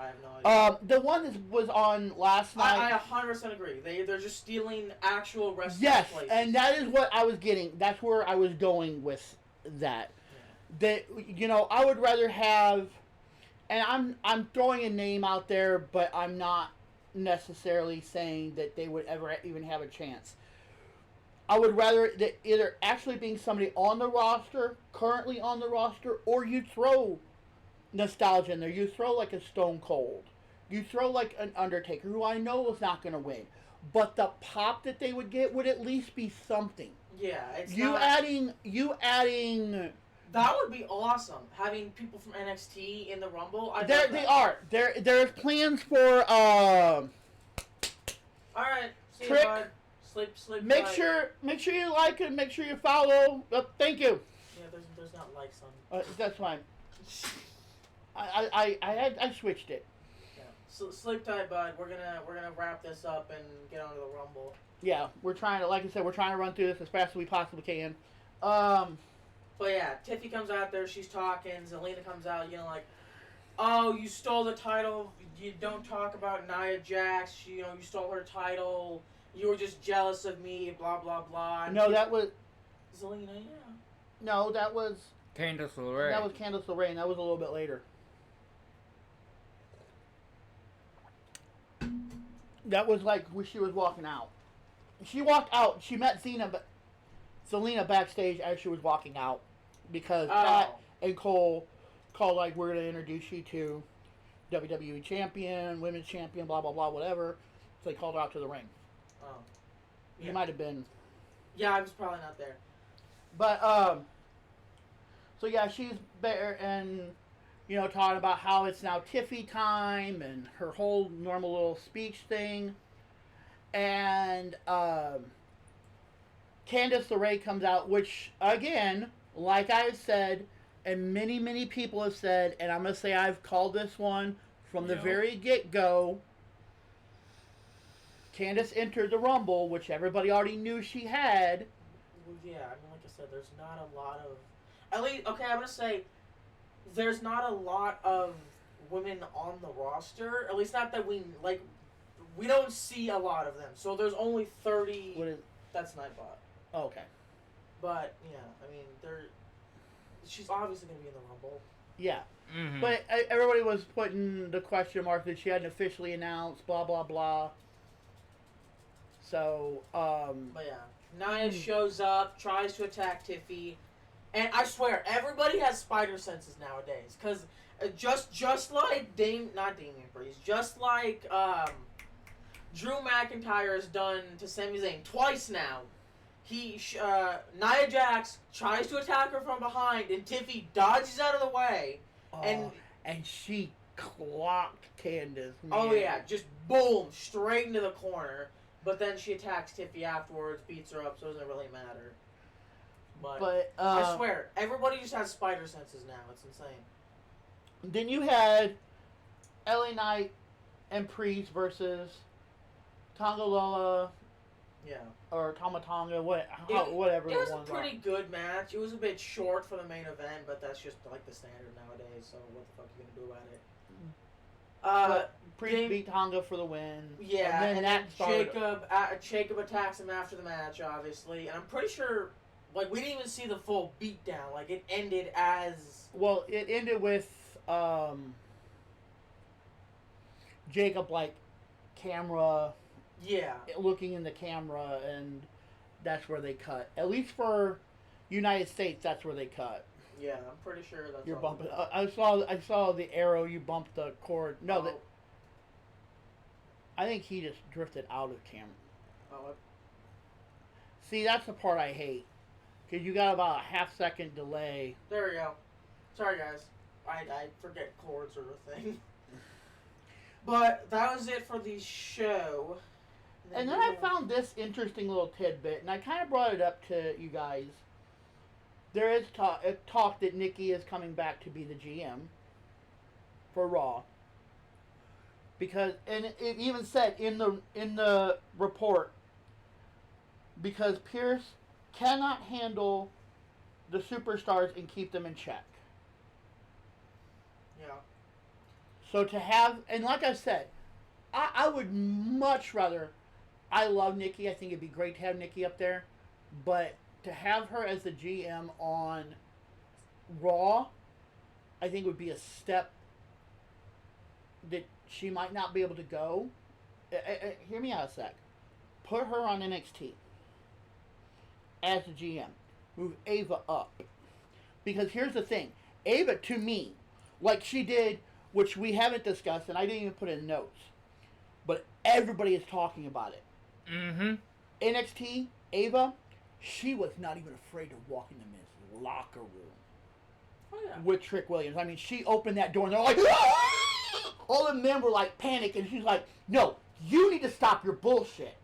have no idea. The one that was on last night. I 100% agree. They're just stealing actual wrestling. Yes, places. and that is what I was getting. That's where I was going with that. Yeah. That I would rather have, and I'm throwing a name out there, but I'm not necessarily saying that they would ever even have a chance. I would rather that either actually being somebody on the roster, currently on the roster, or you throw nostalgia in there. You throw like a Stone Cold. You throw like an Undertaker, who I know is not going to win. But the pop that they would get would at least be something. Yeah, it's adding. That would be awesome. Having people from NXT in the Rumble. They are. There's plans for. All right. See Trick. You, bud. Sleep. Make sure you like it. Make sure you follow. Thank you. Yeah, there's not likes on. That's fine. I switched it. Yeah. So sleep tight, bud. We're gonna wrap this up and get on to the Rumble. Yeah, we're trying to, like I said, to run through this as fast as we possibly can. But yeah, Tiffy comes out there. She's talking. Zelina comes out. Like, oh, you stole the title. You don't talk about Nia Jax. You stole her title. You were just jealous of me. Blah blah blah. And no, that was Zelina. Yeah. No, that was Candice LeRae. That was Candice LeRae, and that was a little bit later. That was like when she was walking out. She walked out. She met Zelina backstage as she was walking out because Pat and Cole called like, we're going to introduce you to WWE champion, women's champion, blah, blah, blah, whatever. So they called her out to the ring. Oh. Yeah. You might have been. Yeah, I was probably not there. But, so yeah, she's there and, talking about how it's now Tiffy time and her whole normal little speech thing. And, Candice LeRae comes out, which, again, like I've said, and many, many people have said, and I'm going to say I've called this one from the very get-go. Candice entered the Rumble, which everybody already knew she had. Well, yeah, I mean, like I said, there's not a lot of... At least, okay, I'm going to say, there's not a lot of women on the roster, at least not that we, like... we don't see a lot of them. So there's only 30. What is? That's Nightbot. Oh, okay. But yeah, I mean, she's obviously gonna be in the Rumble. Yeah. Mm-hmm. But everybody was putting the question mark that she hadn't officially announced, blah, blah, blah. So, But yeah, Nia shows up, tries to attack Tiffy, and I swear, everybody has spider senses nowadays. Because just like not Damian Priest, just like Drew McIntyre has done to Sami Zayn twice now. Nia Jax tries to attack her from behind, and Tiffy dodges out of the way. And she clocked Candace. Man. Oh yeah, just boom, straight into the corner. But then she attacks Tiffy afterwards, beats her up, so it doesn't really matter. But I swear, everybody just has spider senses now. It's insane. Then you had LA Knight and Priest versus Tonga Lola. Yeah. Or Tama Tonga, whatever. It was a pretty good match. It was a bit short for the main event, but that's just like the standard nowadays. So what the fuck are you gonna do about it? Priest beat Tonga for the win. Yeah, and then Jacob attacks him after the match, obviously, and I'm pretty sure, like, we didn't even see the full beatdown. Like, it ended as it ended with Jacob like camera. Yeah. Looking in the camera, and that's where they cut. At least for United States, that's where they cut. Yeah, I'm pretty sure that's. You're bumping. I saw the arrow. You bumped the cord. No, I think he just drifted out of camera. Oh. See, that's the part I hate, because you got about a half-second delay. There we go. Sorry, guys. I forget cords are a thing. But that was it for the show. And then I found this interesting little tidbit, and I kind of brought it up to you guys. There is talk that Nikki is coming back to be the GM for Raw. Because, and it even said in the report, because Pierce cannot handle the superstars and keep them in check. Yeah. So to have, and like I said, I would much rather. I love Nikki. I think it'd be great to have Nikki up there. But to have her as the GM on Raw, I think would be a step that she might not be able to go. Hear me out a sec. Put her on NXT as the GM. Move Ava up. Because here's the thing. Ava, to me, like she did, which we haven't discussed, and I didn't even put in notes, but everybody is talking about it. Mm-hmm. NXT, Ava, she was not even afraid to walk in the men's locker room. Oh, yeah. With Trick Williams. I mean, she opened that door and they're like, ah! All the men were like panicked, and she's like, no, you need to stop your bullshit.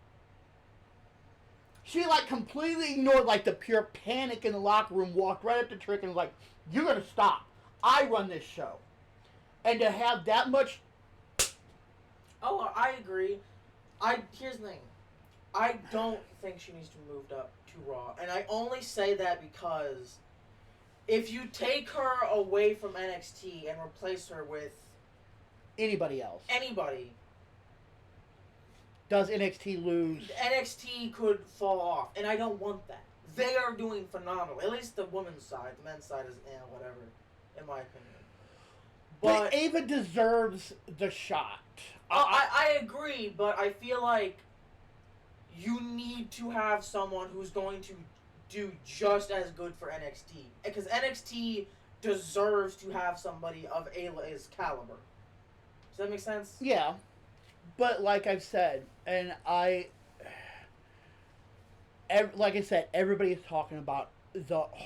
She like completely ignored like the pure panic in the locker room, walked right up to Trick and was like, you're going to stop. I run this show. And to have that much... Oh, I agree. Here's the thing. I don't think she needs to be moved up to Raw. And I only say that because if you take her away from NXT and replace her with anybody else, does NXT lose? NXT could fall off, and I don't want that. They are doing phenomenal. At least the women's side. The men's side is whatever, in my opinion. But Ava deserves the shot. I agree, but I feel like you need to have someone who's going to do just as good for NXT. Because NXT deserves to have somebody of Ayla's caliber. Does that make sense? Yeah. But like I've said, and like I said, everybody's talking about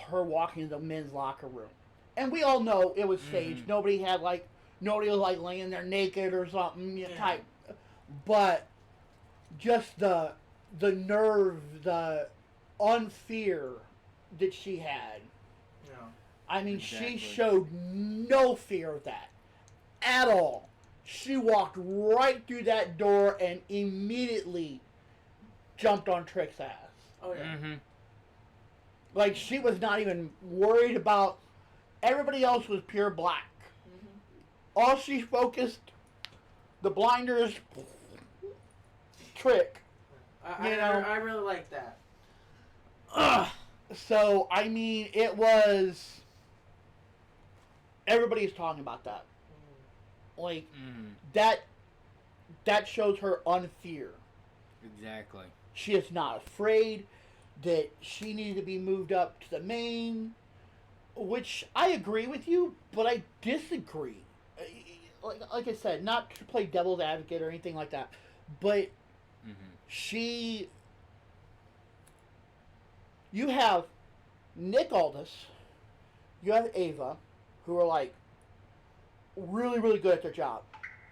her walking in the men's locker room. And we all know it was staged. Mm-hmm. Nobody was like laying there naked or something type. But just the nerve, the unfear that she had. Yeah. I mean, exactly. She showed no fear of that at all. She walked right through that door and immediately jumped on Trick's ass. Oh, yeah. Mm-hmm. Like, she was not even worried about... Everybody else was pure black. Mm-hmm. All she focused, the blinders, trick. I really like that. So, I mean, it was... Everybody's talking about that. Like, that shows her unfear. Exactly. She is not afraid that she needed to be moved up to the main, which I agree with you, but I disagree. Like I said, not to play devil's advocate or anything like that, but she... You have Nick Aldis, you have Ava, who are like really, really good at their job.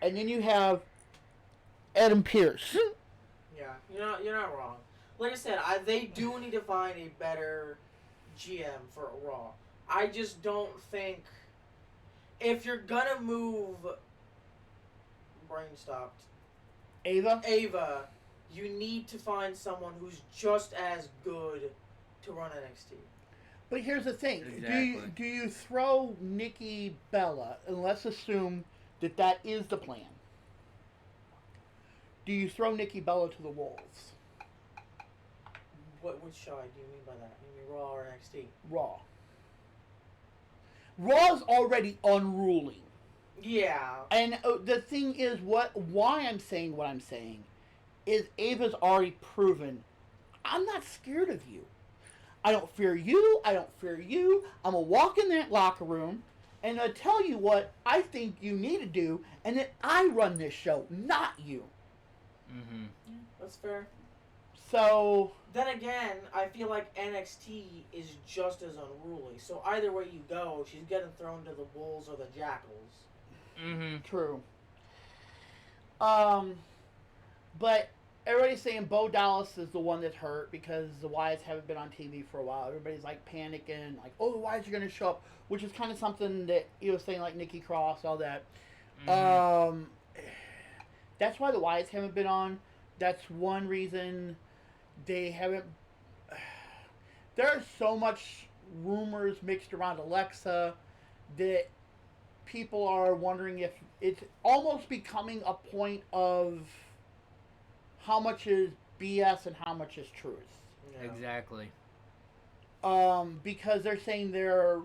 And then you have Adam Pearce. Yeah, you're not wrong. Like I said, they do need to find a better GM for Raw. I just don't think if you're gonna move brain stopped Ava, you need to find someone who's just as good to run NXT. But here's the thing. Exactly. Do you throw Nikki Bella, and let's assume that is the plan. Do you throw Nikki Bella to the wolves? Which side do you mean by that? You mean Raw or NXT? Raw. Raw's already unruly. Yeah. And the thing is, why I'm saying what I'm saying is Ava's already proven, I'm not scared of you. I don't fear you. I don't fear you. I'm going to walk in that locker room and I'll tell you what I think you need to do, and that I run this show, not you. Mm-hmm. That's fair. So... Then again, I feel like NXT is just as unruly. So either way you go, she's getting thrown to the wolves or the jackals. Mm-hmm. True. But everybody's saying Bo Dallas is the one that's hurt because the Wyatts haven't been on TV for a while. Everybody's like panicking, like, oh, the Wyatts are going to show up, which is kind of something that you were saying, like Nikki Cross, all that. Mm-hmm. That's why the Wyatts haven't been on. That's one reason they haven't. There's so much rumors mixed around Alexa that people are wondering if it's almost becoming a point of how much is BS and how much is truth. Yeah. Exactly. Because they're saying they're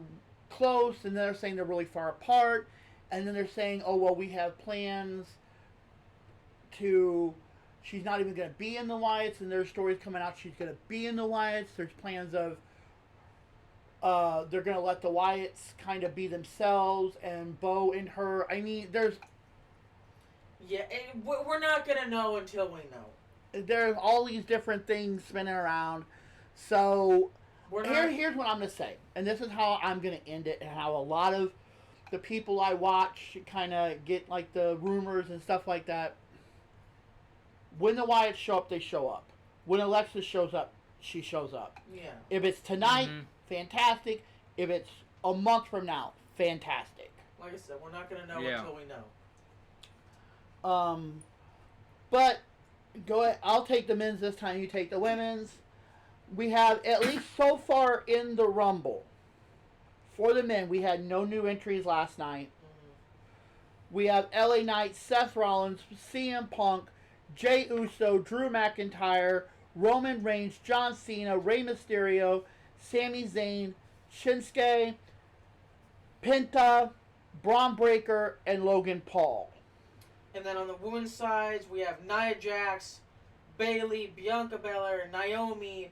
close, and they're saying they're really far apart, and then they're saying, oh, well, we have plans to... She's not even going to be in the Wyatts, and there's stories coming out she's going to be in the Wyatts. There's plans of they're going to let the Wyatts kind of be themselves, and Bo and her. I mean, there's... Yeah, we're not going to know until we know. There's all these different things spinning around. So, here's what I'm going to say. And this is how I'm going to end it, and how a lot of the people I watch kind of get, like, the rumors and stuff like that. When the Wyatts show up, they show up. When Alexa shows up, she shows up. Yeah. If it's tonight, fantastic. If it's a month from now, fantastic. Like I said, we're not going to know until we know. But go ahead. I'll take the men's this time. You take the women's. We have, at least so far in the Rumble, for the men, we had no new entries last night. We have LA Knight, Seth Rollins, CM Punk, Jey Uso, Drew McIntyre, Roman Reigns, John Cena, Rey Mysterio, Sami Zayn, Shinsuke, Penta, Braun Breaker, and Logan Paul. And then on the women's sides, we have Nia Jax, Bayley, Bianca Belair, Naomi,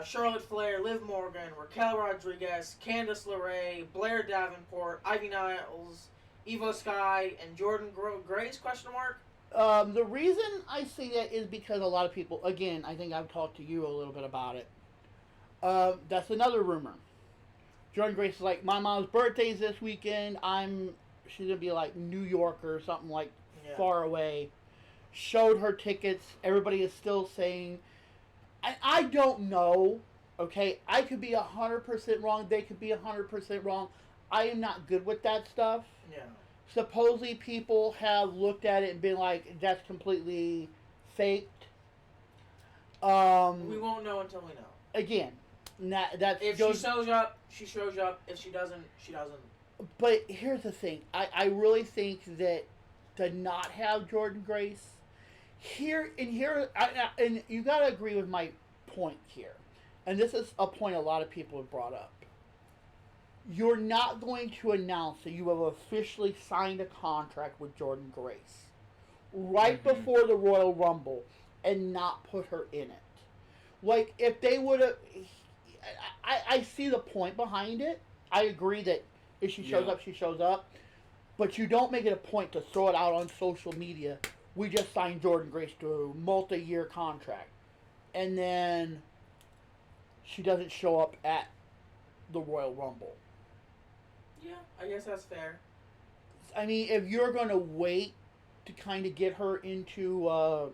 Charlotte Flair, Liv Morgan, Raquel Rodriguez, Candice LeRae, Blair Davenport, Ivy Niles, Evo Sky, and Jordan Grace, question mark? The reason I say that is because a lot of people, again, I think I've talked to you a little bit about it. That's another rumor. Jordan Grace is like, my mom's birthday's this weekend. She's going to be like New York or something like far away. Showed her tickets. Everybody is still saying, I don't know. Okay, I could be 100% wrong. They could be 100% wrong. I am not good with that stuff. Yeah. Supposedly people have looked at it and been like, that's completely faked. We won't know until we know. Again, that's... If she shows up, she shows up. If she doesn't, she doesn't. But here's the thing. I really think that to not have Jordan Grace And you gotta agree with my point here, and this is a point a lot of people have brought up. You're not going to announce that you have officially signed a contract with Jordan Grace right before the Royal Rumble and not put her in it. Like, if they would have... I see the point behind it. I agree that if she shows up, she shows up. But you don't make it a point to throw it out on social media. We just signed Jordan Grace to a multi-year contract. And then she doesn't show up at the Royal Rumble. Yeah, I guess that's fair. I mean, if you're going to wait to kind of get her into a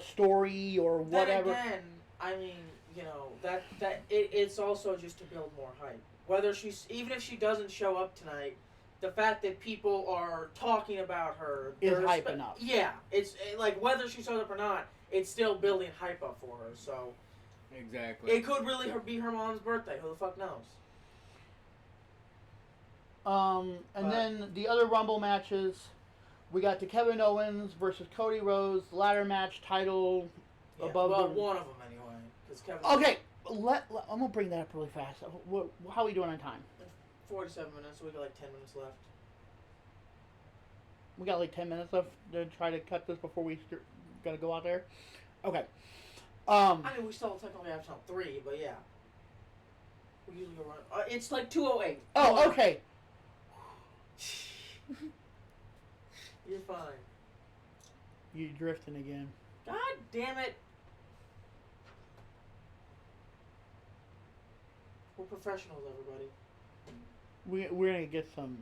story or whatever... Then again, I mean, you know, it's also just to build more hype. Even if she doesn't show up tonight, the fact that people are talking about her is hype enough. Yeah, it's like whether she shows up or not, it's still building hype up for her. So exactly, it could really be her mom's birthday. Who the fuck knows? And then the other Rumble matches, we got the Kevin Owens versus Cody Rhodes ladder match title above. Well, one of them anyway. Kevin okay, I'm gonna bring that up really fast. How are we doing on time? 47 minutes. So we got like 10 minutes left. We got like 10 minutes left to try to cut this before we gotta go out there. Okay. I mean, we still technically have time 3, but yeah. We usually go run. It's like 2:08. Oh, okay. You're fine. You drifting again. God damn it. We're professionals, everybody. We're gonna get some.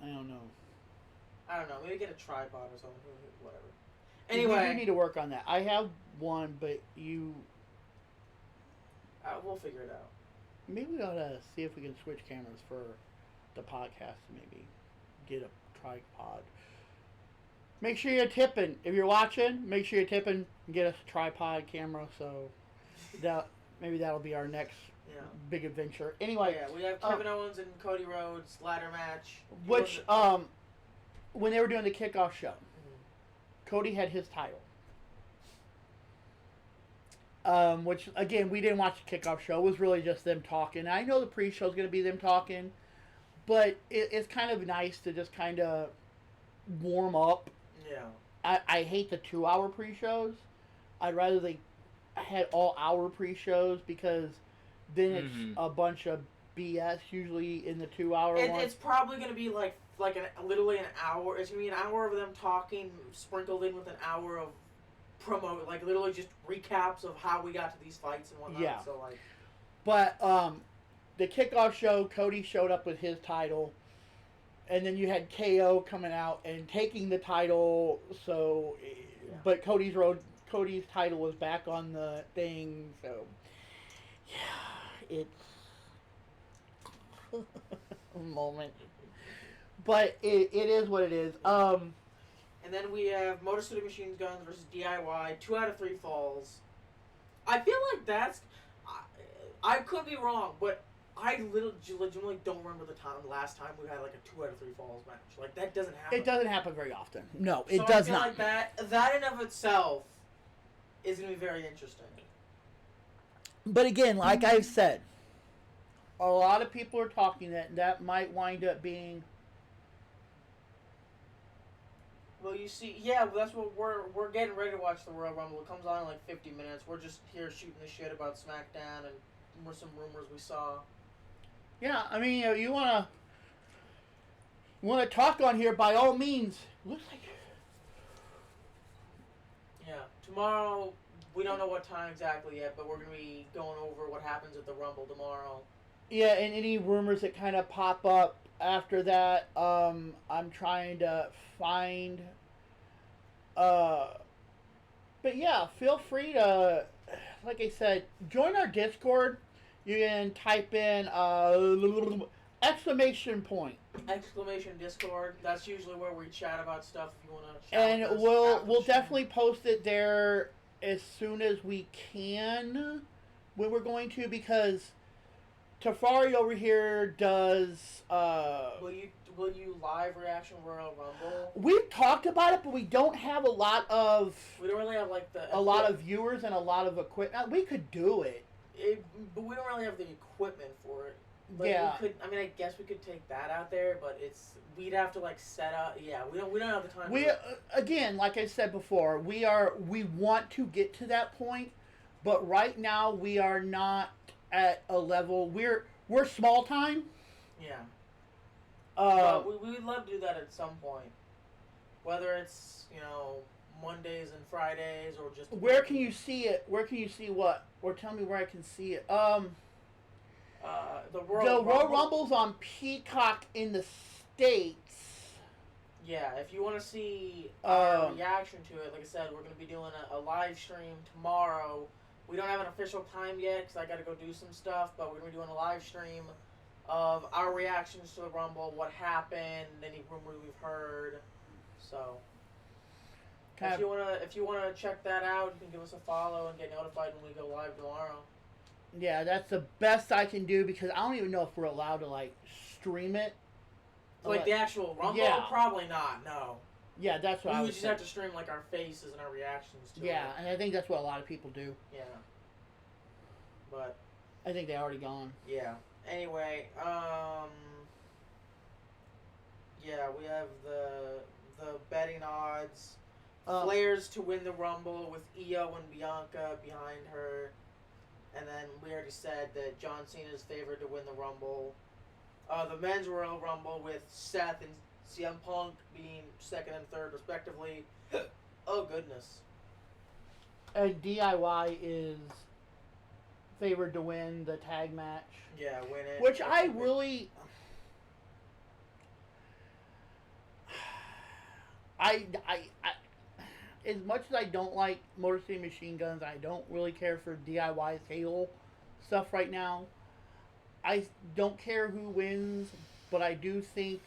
I don't know. Maybe get a tripod or something. Whatever. Anyway. We do need to work on that. I have one, but you... we'll figure it out. Maybe we ought to see if we can switch cameras for the podcast and maybe get a tripod. Make sure you're tipping. If you're watching, make sure you're tipping and get us a tripod camera. So maybe that'll be our next big adventure. Anyway. Yeah, we have Kevin Owens and Cody Rhodes ladder match. Which, when they were doing the kickoff show, Cody had his title. Which, again, we didn't watch the kickoff show. It was really just them talking. I know the pre-show is going to be them talking, but it's kind of nice to just kind of warm up. Yeah. I hate the 2-hour pre-shows. I'd rather they had all-hour pre-shows because then it's a bunch of BS usually in the 2-hour one. It's probably going to be literally an hour. It's going to be an hour of them talking sprinkled in with an hour of promo, like literally just recaps of how we got to these fights and whatnot. Yeah. So like, but the kickoff show, Cody showed up with his title, and then you had KO coming out and taking the title. So, but Cody's title was back on the thing. So, yeah, it's a moment, but it is what it is. And then we have Motor City Machine Guns versus DIY. 2 out of 3 falls. I feel like that's... I could be wrong, but I legitimately don't remember the last time we had like a 2 out of 3 falls match. Like, that doesn't happen. It doesn't happen very often. No, it so does I feel not. Like that in of itself is going to be very interesting. But again, like I've said, a lot of people are talking that might wind up being... Well, you see, that's what we're getting ready to watch the Royal Rumble. It comes on in like 50 minutes. We're just here shooting the shit about Smackdown and some rumors we saw. Yeah, I mean, you wanna talk on here by all means. Looks like. Yeah, tomorrow we don't know what time exactly yet, but we're gonna be going over what happens at the Rumble tomorrow. Yeah, and any rumors that kind of pop up after that, I'm trying to find. But yeah, feel free to, like I said, join our Discord. You can type in exclamation point. Exclamation Discord. That's usually where we chat about stuff. If you want to chat. And we'll definitely post it there as soon as we can. When we're going to, because Tafari over here does. will you live reaction Royal Rumble? We've talked about it, but we don't have a lot of We don't really have like a lot of viewers and a lot of equipment. We could do it. But we don't really have the equipment for it. Like, Yeah. we could, I mean, I guess we could take that out there, but we'd have to like set up. Yeah, we don't have the time. We again, like I said before, we want to get to that point, but right now we are not at a level. We're small time. Yeah. But we would love to do that at some point, whether it's Mondays and Fridays or just. Where can you see it? Where can you see what? Or tell me where I can see it. The Royal Rumble's on Peacock in the States. Yeah, if you want to see our reaction to it, like I said, we're going to be doing a live stream tomorrow. We don't have an official time yet because I got to go do some stuff, but we're going to be doing a live stream of our reactions to the Rumble, what happened, any rumors we've heard. So, if you wanna check that out, you can give us a follow and get notified when we go live tomorrow. Yeah, that's the best I can do because I don't even know if we're allowed to like stream it. Like the actual Rumble? Yeah. Probably not. No. Yeah, that's what we I would was just saying. have to stream like our faces and our reactions to it. Yeah, and I think that's what a lot of people do. Yeah. But I think they already gone. yeah. Anyway, yeah, we have the betting odds. Flair's to win the Rumble with Io and Bianca behind her. And then we already said that John Cena's favored to win the Rumble. The men's Royal Rumble with Seth and CM Punk being second and third respectively. Oh, goodness. And DIY is favored to win the tag match. Yeah, win it. Which I really... I as much as I don't like Motor City Machine Guns, I don't really care for DIY's Halo stuff right now. I don't care who wins, but I do think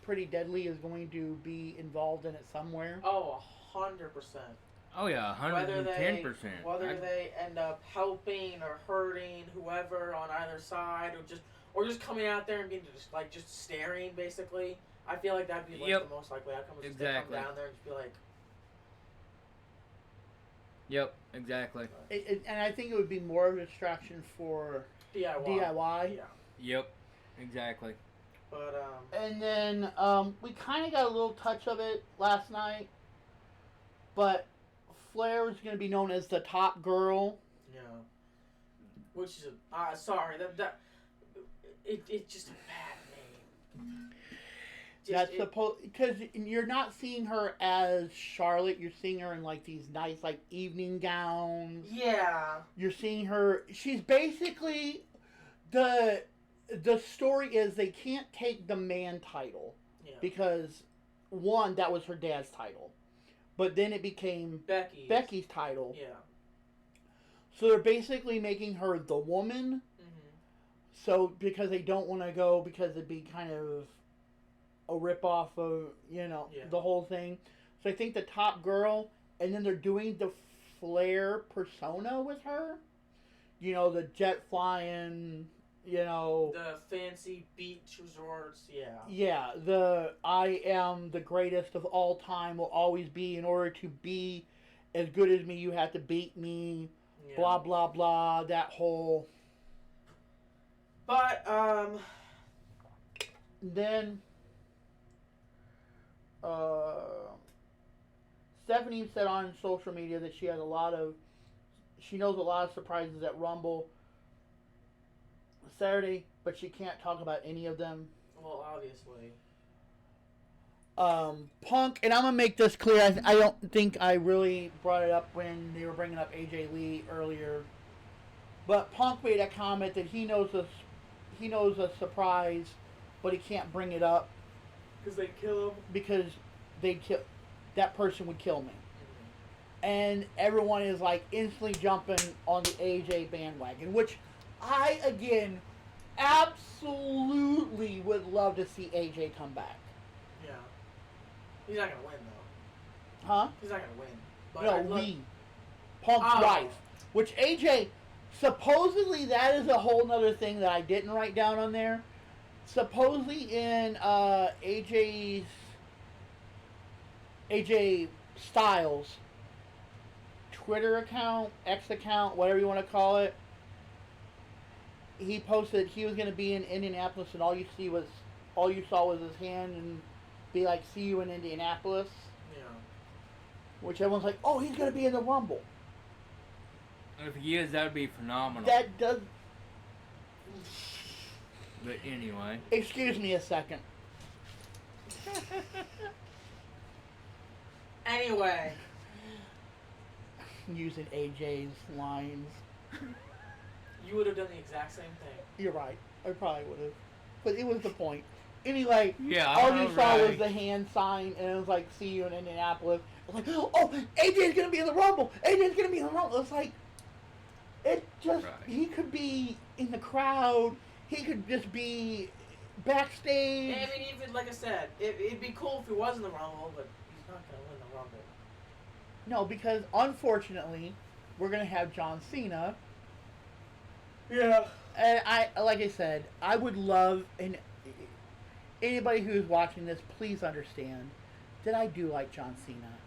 Pretty Deadly is going to be involved in it somewhere. Oh, 100%. Oh yeah, 110%. Whether they end up helping or hurting whoever on either side, or just coming out there and being just staring basically. I feel like that'd be like the most likely outcome. Is exactly. Just they come down there and just be like. Yep, exactly. And I think it would be more of a distraction for DIY. Yeah. Yep, exactly. But And then we kind of got a little touch of it last night, but Flair is going to be known as the top girl. Yeah. Which is sorry it's just a bad name. That's supposed because you're not seeing her as Charlotte. You're seeing her in like these nice like evening gowns. Yeah. You're seeing her. She's basically the story is they can't take the man title because one that was her dad's title, but then it became Becky's title. Yeah. So they're basically making her the woman. Mm-hmm. So because they don't want to go because it'd be kind of a rip-off of, the whole thing. So I think the top girl, and then they're doing the Flair persona with her. The jet flying, The fancy beach resorts, yeah. Yeah, the I am the greatest of all time will always be. In order to be as good as me, you have to beat me. Yeah. Blah, blah, blah, that whole... But, Then... Stephanie said on social media that she knows a lot of surprises at Rumble Saturday, but she can't talk about any of them. Well, obviously. Punk, and I'm gonna make this clear. I don't think I really brought it up when they were bringing up AJ Lee earlier, but Punk made a comment that he knows a surprise, but he can't bring it up. Because they kill him? Because that person would kill me. Mm-hmm. And everyone is like instantly jumping on the AJ bandwagon, which I, again, absolutely would love to see AJ come back. Yeah. He's not going to win, though. Huh? He's not going to win. But Lee. Punk's wife. Which AJ, supposedly that is a whole nother thing that I didn't write down on there. supposedly in AJ Styles Twitter account, X account, whatever you want to call it, he posted he was going to be in Indianapolis, and all you saw was his hand, and be like, "See you in Indianapolis." Yeah. Which everyone's like, "Oh, he's going to be in the Rumble." If he is, that would be phenomenal. That does. But anyway. Excuse me a second. Anyway. Using AJ's lines. You would have done the exact same thing. You're right. I probably would have. But it was the point. Anyway, yeah, all you saw was the hand sign, and it was like, "See you in Indianapolis." I was like, "Oh, AJ's going to be in the Rumble. AJ's going to be in the Rumble." It's like, it just, he could be in the crowd. He could just be backstage. I mean, even, like I said, it'd be cool if he was in the Rumble, but he's not going to win the Rumble. No, because unfortunately, we're going to have John Cena. Yeah. And like I said, I would love, and anybody who's watching this, please understand that I do like John Cena,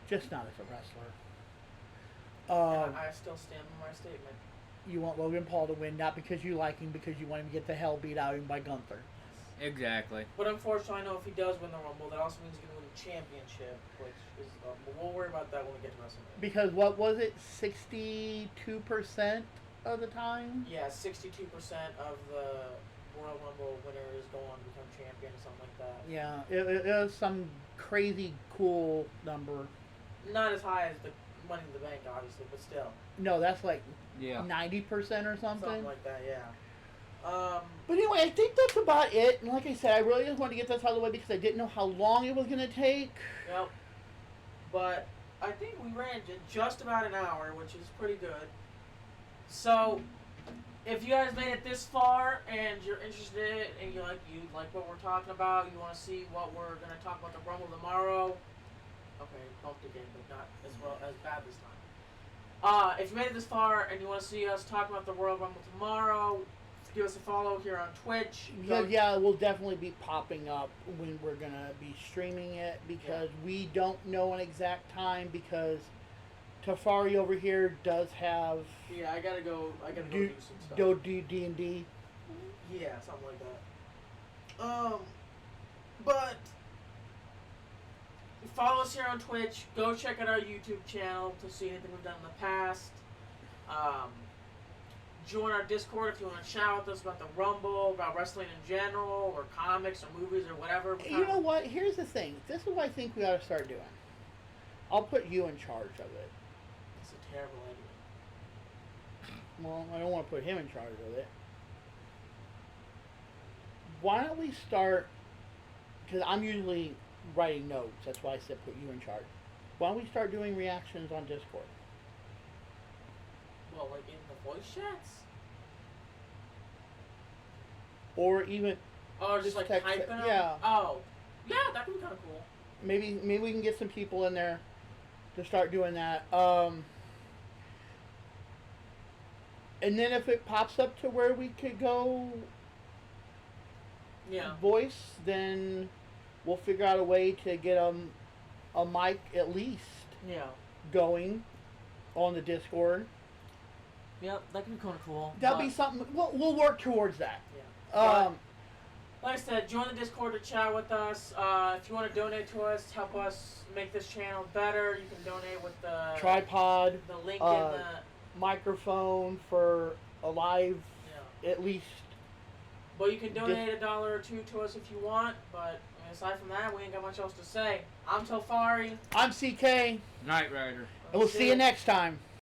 just not as a wrestler. I still stand by my statement. You want Logan Paul to win, not because you like him, because you want him to get the hell beat out of him by Gunther. Exactly. But unfortunately, I know if he does win the Rumble, that also means he's going to win the championship, which is, but we'll worry about that when we get to WrestleMania. Because what was it, 62% of the time? Yeah, 62% of the Royal Rumble winners go on to become champion or something like that. Yeah, it was some crazy cool number. Not as high as the Money in the Bank, obviously, but still. No, that's like 90% or something. Something like that, yeah. But anyway, I think that's about it. And like I said, I really just wanted to get this out of the way because I didn't know how long it was going to take. Yep. But I think we ran just about an hour, which is pretty good. So, if you guys made it this far and you're interested and you like what we're talking about, you want to see what we're going to talk about the Rumble tomorrow. Okay, bumped again, but not as bad this time. If you made it this far and you want to see us talk about the Royal Rumble tomorrow, give us a follow here on Twitch. Yeah, we'll definitely be popping up when we're going to be streaming it because we don't know an exact time because Tafari over here does have... Yeah, I gotta go do some stuff. Do D&D. Yeah, something like that. But... follow us here on Twitch. Go check out our YouTube channel to see anything we've done in the past. Join our Discord if you want to chat with us about the Rumble, about wrestling in general, or comics, or movies, or whatever. You know what? Here's the thing. This is what I think we ought to start doing. I'll put you in charge of it. It's a terrible idea. Well, I don't want to put him in charge of it. Why don't we start... Because I'm usually writing notes. That's why I said put you in charge. Why don't we start doing reactions on Discord? Well, like in the voice chats? Or even... Oh, just like text typing it. them? Yeah. Oh. Yeah, that could be kind of cool. Maybe we can get some people in there to start doing that. And then if it pops up to where we could go voice, then we'll figure out a way to get a mic at least going on the Discord. Yep, that could be kind of cool. That'll be something. We'll work towards that. Yeah. Like I said, join the Discord to chat with us. If you want to donate to us, help us make this channel better, you can donate with the tripod, the link in the microphone for a live, at least. But you can donate $1 or $2 to us if you want. But aside from that, we ain't got much else to say. I'm Tofari. I'm CK. Knight Rider. And we'll see you next time.